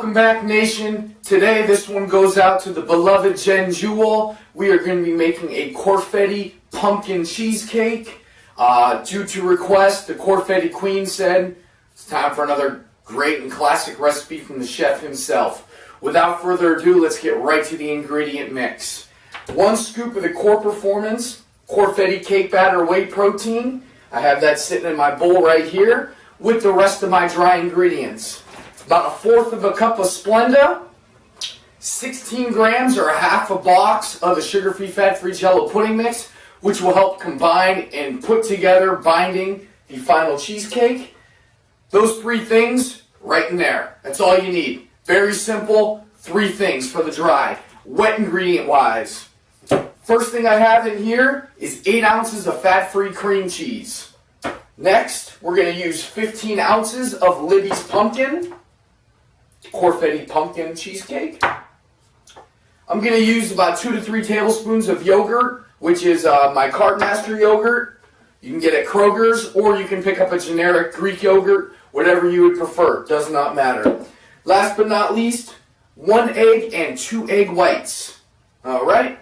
Welcome back, nation. Today this one goes out to the beloved Jen Jewel. We are going to be making a Cor Fetti pumpkin cheesecake. Due to request, the Cor Fetti queen said it's time for another great and classic recipe from the chef himself. Without further ado, let's get right to the ingredient mix. 1 scoop of the Cor Performance Cor Fetti cake batter whey protein. I have that sitting in my bowl right here with the rest of my dry ingredients. About 1/4 of a cup of Splenda, 16 grams or half a box of the sugar-free, fat-free Jello pudding mix, which will help combine and put together, binding the final cheesecake. Those 3 things right in there. That's all you need. Very simple, 3 things for the dry. Wet ingredient-wise. First thing I have in here is 8 ounces of fat-free cream cheese. Next, we're going to use 15 ounces of Libby's pumpkin, Cor Fetti pumpkin cheesecake. I'm going to use about 2 to 3 tablespoons of yogurt, which is my Cartmaster yogurt. You can get at Kroger's, or you can pick up a generic Greek yogurt, whatever you would prefer. Does not matter. Last but not least, 1 egg and 2 egg whites. Alright?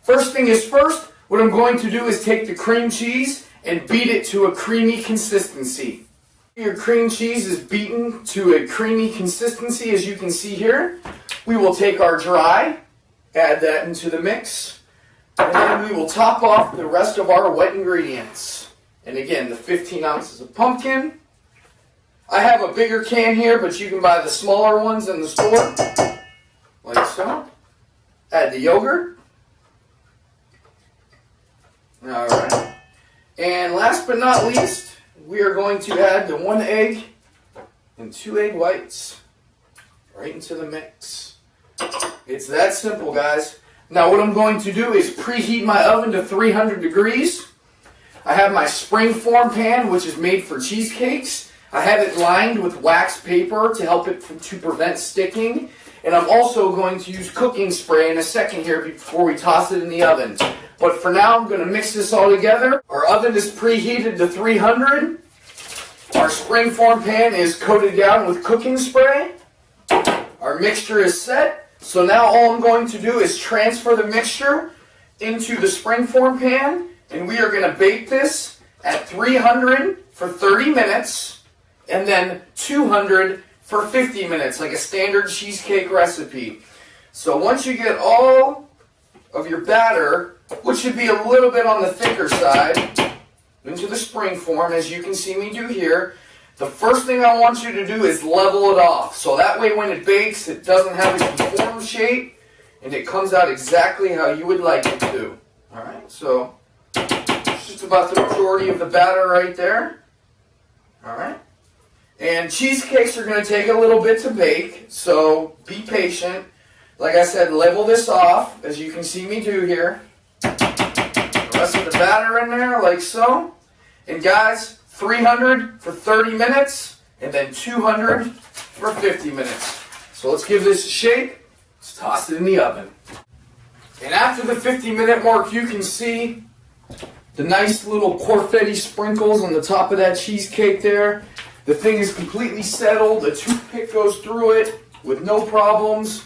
First thing is first, what I'm going to do is take the cream cheese and beat it to a creamy consistency. Your cream cheese is beaten to a creamy consistency, as you can see here. We will take our dry, add that into the mix, and then we will top off the rest of our wet ingredients. And again, the 15 ounces of pumpkin. I have a bigger can here, but you can buy the smaller ones in the store, like so. Add the yogurt. Alright. And last but not least, we are going to add the 1 egg and 2 egg whites right into the mix. It's that simple, guys. Now what I'm going to do is preheat my oven to 300 degrees. I have my springform pan, which is made for cheesecakes. I have it lined with wax paper to help it to prevent sticking. And I'm also going to use cooking spray in a second here before we toss it in the oven. But for now, I'm going to mix this all together. Our oven is preheated to 300. Our springform pan is coated down with cooking spray. Our mixture is set. So now all I'm going to do is transfer the mixture into the springform pan. And we are going to bake this at 300 for 30 minutes. And then 200 for 50 minutes, like a standard cheesecake recipe. So once you get all of your batter, which should be a little bit on the thicker side, into the springform, as you can see me do here, the first thing I want you to do is level it off. So that way when it bakes, it doesn't have a deformed shape, and it comes out exactly how you would like it to. Alright, so it's just about the majority of the batter right there. Alright. And cheesecakes are going to take a little bit to bake, so be patient. Like I said, level this off, as you can see me do here. The rest of the batter in there, like so. And guys, 300 for 30 minutes, and then 200 for 50 minutes. So let's give this a shake. Let's toss it in the oven. And after the 50-minute mark, you can see the nice little Cor Fetti sprinkles on the top of that cheesecake there. The thing is completely settled. The toothpick goes through it with no problems.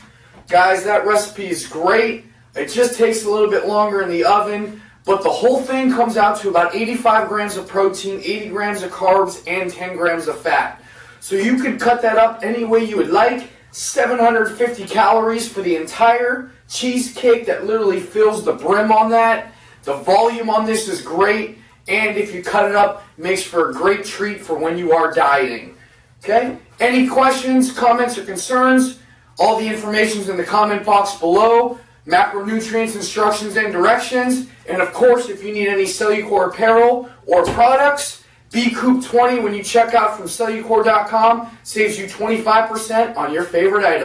Guys, that recipe is great. It just takes a little bit longer in the oven, but the whole thing comes out to about 85 grams of protein, 80 grams of carbs, and 10 grams of fat. So you could cut that up any way you would like. 750 calories for the entire cheesecake that literally fills the brim on that. The volume on this is great. And if you cut it up, it makes for a great treat for when you are dieting. Okay? Any questions, comments, or concerns? All the information is in the comment box below. Macronutrients, instructions, and directions. And of course, if you need any Cellucor apparel or products, Bkupniewski when you check out from Cellucor.com saves you 25% on your favorite item.